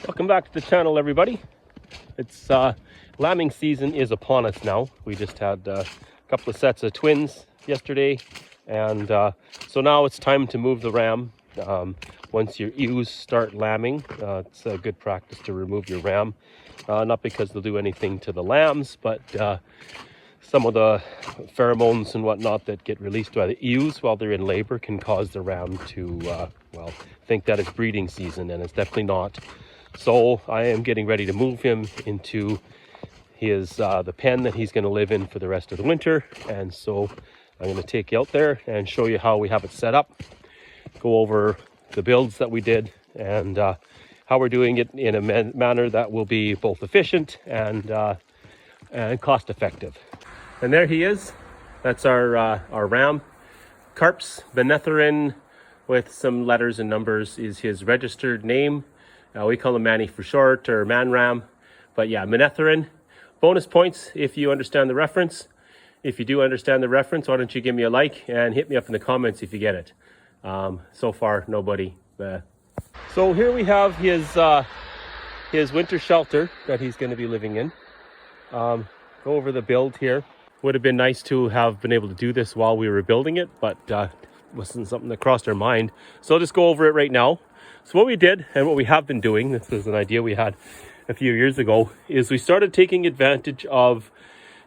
Welcome back to the channel, everybody. It's lambing season is upon us now. We just had a couple of sets of twins yesterday, and so now it's time to move the ram. Once your ewes start lambing, it's a good practice to remove your ram, not because they'll do anything to the lambs, but some of the pheromones and whatnot that get released by the ewes while they're in labor can cause the ram to well, think that it's breeding season, and it's definitely not. So I am getting ready to move him into his the pen that he's going to live in for the rest of the winter. And so I'm going to take you out there and show you how we have it set up, go over the builds that we did, and how we're doing it in a manner that will be both efficient and cost effective. And there he is. That's our ram. Carps Benetherin, with some letters and numbers, is his registered name. We call him Manny for short, or Man Ram. But yeah, Benetherin. Bonus points if you understand the reference. If you do understand the reference, why don't you give me a like and hit me up in the comments if you get it. So far, nobody. So here we have his winter shelter that he's going to be living in. Go over the build here. Would have been nice to have been able to do this while we were building it, but wasn't something that crossed our mind. So I'll just go over it right now. So what we did, and what we have been doing, this was an idea we had a few years ago, is we started taking advantage of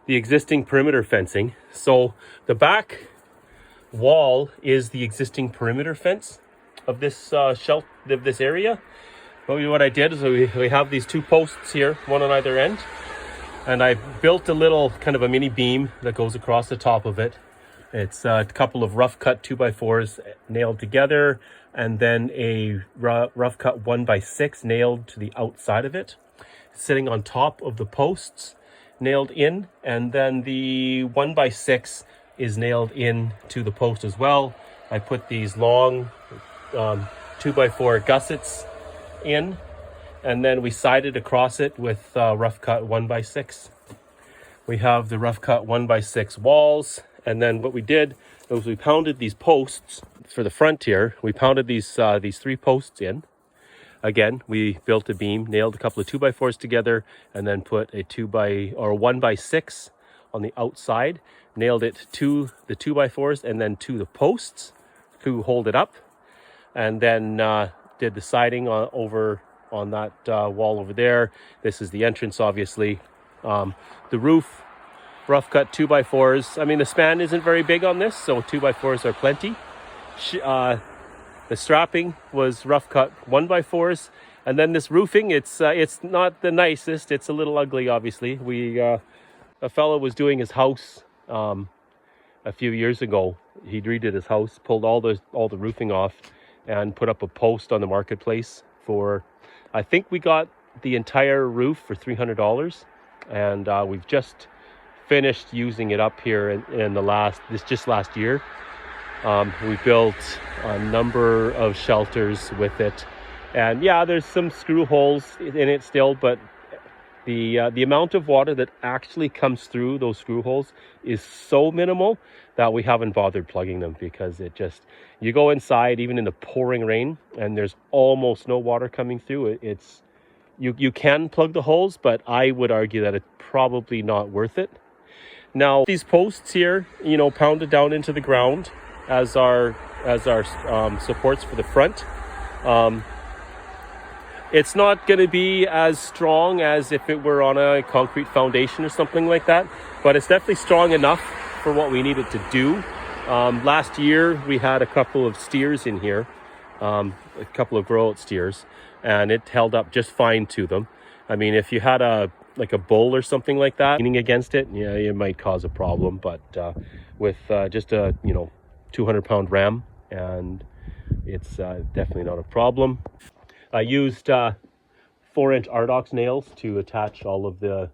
the existing perimeter fencing. So the back wall is the existing perimeter fence of this shelf, of this area. But what I did is we have these two posts here, one on either end, and I built a little kind of a mini beam that goes across the top of it. It's a couple of rough cut 2x4s nailed together, and then a rough cut 1x6 nailed to the outside of it, sitting on top of the posts, nailed in, and then the 1x6 is nailed in to the post as well. I put these long 2x4 gussets in, and then we sided across it with rough cut 1x6. We have the rough cut 1x6 walls, and then what we did was we pounded these posts for the front here. We pounded these 3 posts in. Again, we built a beam, nailed a couple of 2x4s together, and then put a 1x6 on the outside, nailed it to the 2x4s and then to the posts to hold it up, and then did the siding over on that wall over there. This is the entrance, obviously. The roof, rough cut 2x4s. I mean, the span isn't very big on this, so 2x4s are plenty. The strapping was rough cut 1x4s, and then this roofing, it's not the nicest. It's a little ugly, obviously. A fellow was doing his house a few years ago. He redid his house, pulled all the roofing off, and put up a post on the marketplace for, I think we got the entire roof for $300, and we've just finished using it up here in just last year. We built a number of shelters with it, and yeah, there's some screw holes in it still, but the amount of water that actually comes through those screw holes is so minimal that we haven't bothered plugging them, because you go inside even in the pouring rain and there's almost no water coming through. You can plug the holes, but I would argue that it's probably not worth it. Now, these posts here, pounded down into the ground as our supports for the front. It's not going to be as strong as if it were on a concrete foundation or something like that, but it's definitely strong enough for what we needed to do. Last year, we had a couple of steers in here, a couple of grow-out steers, and it held up just fine to them. I mean, if you had a bull or something like that leaning against it, yeah, it might cause a problem. But with just a 200-pound ram, and it's definitely not a problem. I used 4-inch Ardox nails to attach all of the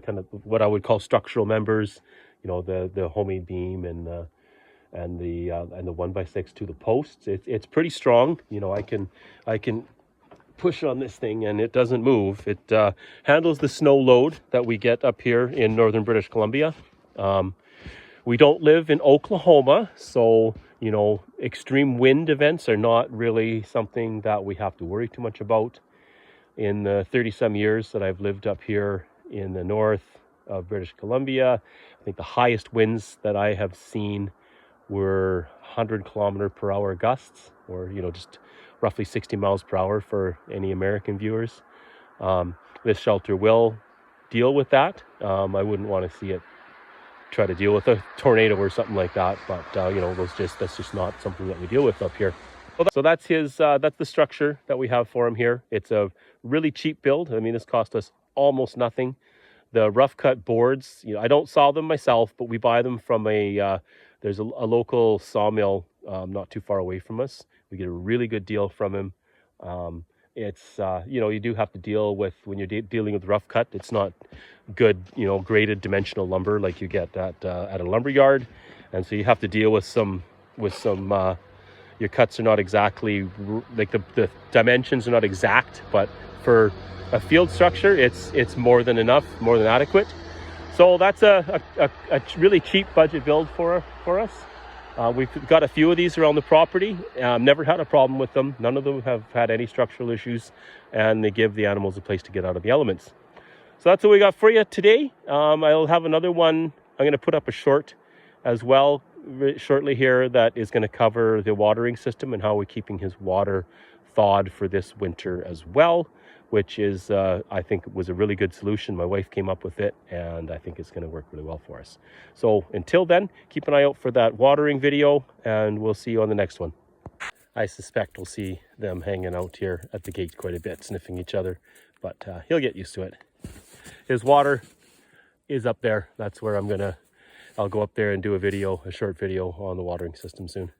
kind of what I would call structural members, the homemade beam and the 1x6 to the posts. It's pretty strong. I can push on this thing and it doesn't move. It handles the snow load that we get up here in northern British Columbia. We don't live in Oklahoma, so extreme wind events are not really something that we have to worry too much about. in the 30-some years that I've lived up here in the north of British Columbia. I think the highest winds that I have seen were 100-kilometer-per-hour gusts, or just roughly 60 miles per hour for any American viewers. This shelter will deal with that. I wouldn't want to see it try to deal with a tornado or something like that, but that's just not something that we deal with up here. So that's that's the structure that we have for him here. It's a really cheap build. I mean, this cost us almost nothing. The rough cut boards, I don't saw them myself, but we buy them from there's a local sawmill not too far away from us. We get a really good deal from him. It's you do have to deal with, when you're dealing with rough cut, it's not good graded dimensional lumber like you get at a lumber yard, and so you have to deal with some your cuts are not exactly like the dimensions are not exact, but for a field structure it's more than enough, more than adequate. So that's a really cheap budget build for us. We've got a few of these around the property. Never had a problem with them. None of them have had any structural issues, and they give the animals a place to get out of the elements. So that's what we got for you today. I'll have another one. I'm going to put up a short as well shortly here that is going to cover the watering system and how we're keeping his water thawed for this winter as well, which is I think was a really good solution. My wife came up with it, and I think it's going to work really well for us. So until then, keep an eye out for that watering video, and we'll see you on the next one. I suspect we'll see them hanging out here at the gate quite a bit, sniffing each other, but he'll get used to it. His water is up there. That's where I'll go up there and do a short video on the watering system soon.